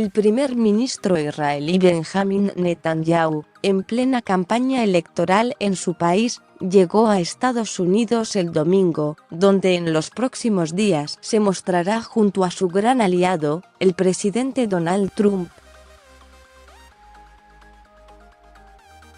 El primer ministro israelí Benjamin Netanyahu, en plena campaña electoral en su país, llegó a Estados Unidos el domingo, donde en los próximos días se mostrará junto a su gran aliado, el presidente Donald Trump.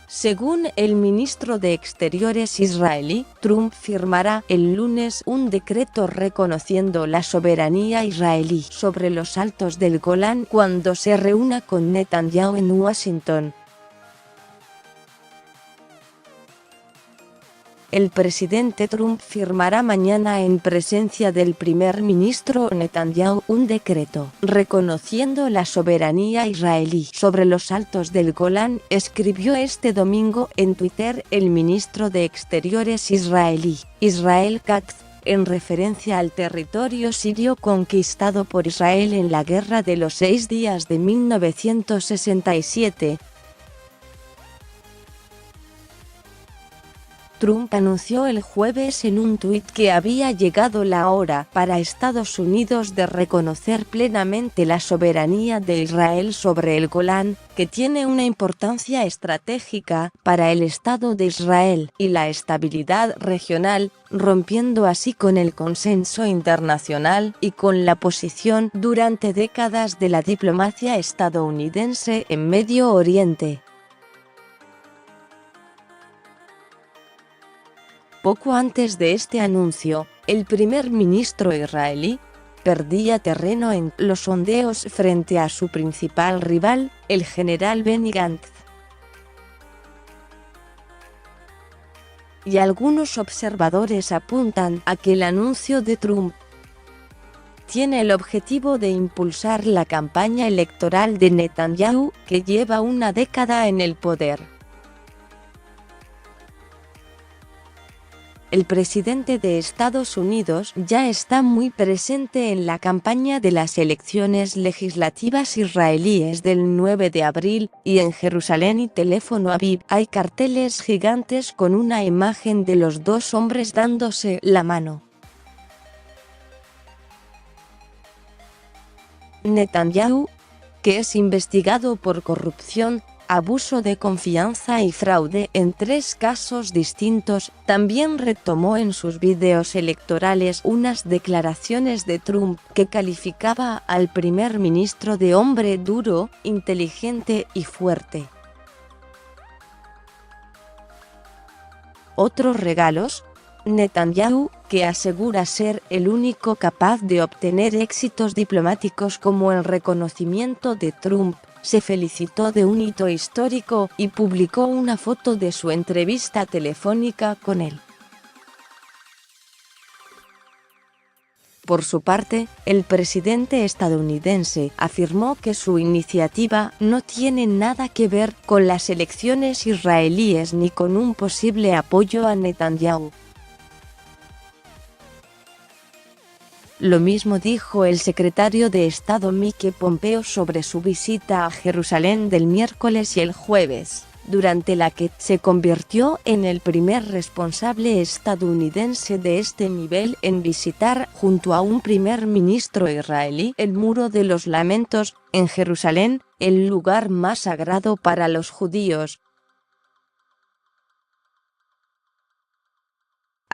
Según el ministro de Exteriores israelí, Trump firmará el lunes un decreto reconociendo la soberanía israelí sobre los altos del Golán cuando se reúna con Netanyahu en Washington. El presidente Trump firmará mañana en presencia del primer ministro Netanyahu un decreto reconociendo la soberanía israelí sobre los altos del Golán, escribió este domingo en Twitter el ministro de Exteriores israelí, Israel Katz, en referencia al territorio sirio conquistado por Israel en la Guerra de los 6 días de 1967. Trump anunció el jueves en un tuit que había llegado la hora para Estados Unidos de reconocer plenamente la soberanía de Israel sobre el Golán, que tiene una importancia estratégica para el Estado de Israel y la estabilidad regional, rompiendo así con el consenso internacional y con la posición durante décadas de la diplomacia estadounidense en Medio Oriente. Poco antes de este anuncio, el primer ministro israelí perdía terreno en los sondeos frente a su principal rival, el general Benny Gantz. Y algunos observadores apuntan a que el anuncio de Trump tiene el objetivo de impulsar la campaña electoral de Netanyahu, que lleva una década en el poder. El presidente de Estados Unidos ya está muy presente en la campaña de las elecciones legislativas israelíes del 9 de abril, y en Jerusalén y Tel Aviv hay carteles gigantes con una imagen de los dos hombres dándose la mano. Netanyahu, que es investigado por corrupción, abuso de confianza y fraude en 3 casos distintos, también retomó en sus vídeos electorales unas declaraciones de Trump que calificaba al primer ministro de hombre duro, inteligente y fuerte. Otros regalos. Netanyahu, que asegura ser el único capaz de obtener éxitos diplomáticos como el reconocimiento de Trump, se felicitó de un hito histórico y publicó una foto de su entrevista telefónica con él. Por su parte, el presidente estadounidense afirmó que su iniciativa no tiene nada que ver con las elecciones israelíes ni con un posible apoyo a Netanyahu. Lo mismo dijo el secretario de Estado Mike Pompeo sobre su visita a Jerusalén del miércoles y el jueves, durante la que se convirtió en el primer responsable estadounidense de este nivel en visitar, junto a un primer ministro israelí, el Muro de los Lamentos, en Jerusalén, el lugar más sagrado para los judíos.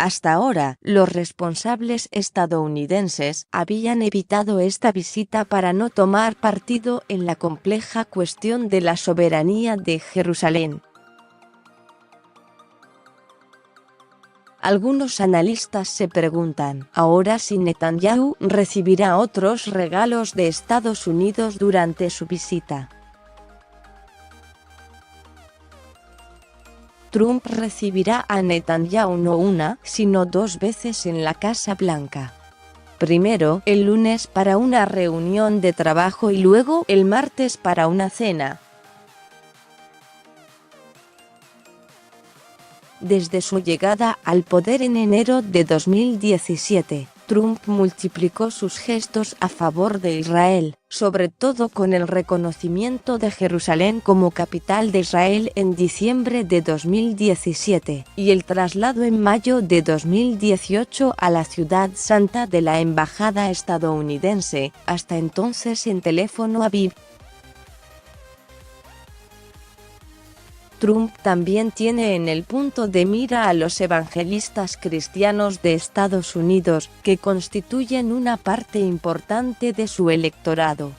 Hasta ahora, los responsables estadounidenses habían evitado esta visita para no tomar partido en la compleja cuestión de la soberanía de Jerusalén. Algunos analistas se preguntan ahora si Netanyahu recibirá otros regalos de Estados Unidos durante su visita. Trump recibirá a Netanyahu no una, sino 2 veces en la Casa Blanca. Primero, el lunes para una reunión de trabajo y luego el martes para una cena. Desde su llegada al poder en enero de 2017, Trump multiplicó sus gestos a favor de Israel, sobre todo con el reconocimiento de Jerusalén como capital de Israel en diciembre de 2017, y el traslado en mayo de 2018 a la Ciudad Santa de la embajada estadounidense, hasta entonces en Tel Aviv. Trump también tiene en el punto de mira a los evangelistas cristianos de Estados Unidos, que constituyen una parte importante de su electorado.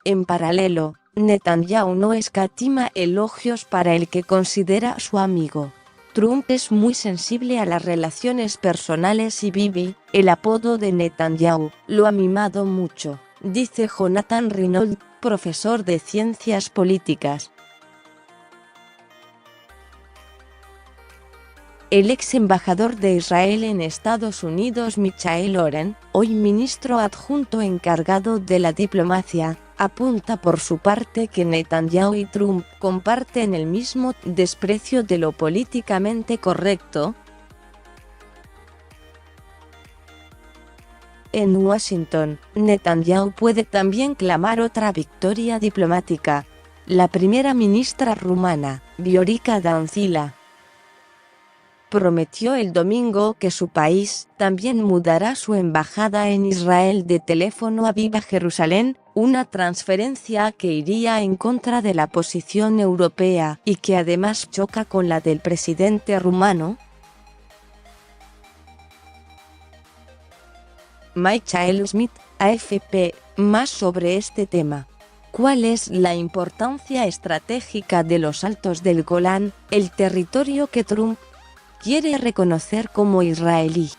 En paralelo, Netanyahu no escatima elogios para el que considera su amigo. Trump es muy sensible a las relaciones personales y Bibi, el apodo de Netanyahu, lo ha mimado mucho, dice Jonathan Reynolds, profesor de ciencias políticas. El ex embajador de Israel en Estados Unidos Michael Oren, hoy ministro adjunto encargado de la diplomacia, apunta por su parte que Netanyahu y Trump comparten el mismo desprecio de lo políticamente correcto. En Washington, Netanyahu puede también clamar otra victoria diplomática. La primera ministra rumana, Viorica Dăncilă, prometió el domingo que su país también mudará su embajada en Israel de Tel Aviv a Jerusalén, una transferencia que iría en contra de la posición europea y que además choca con la del presidente rumano. Michael Smith, AFP, más sobre este tema. ¿Cuál es la importancia estratégica de los Altos del Golán, el territorio que Trump quiere reconocer como israelí?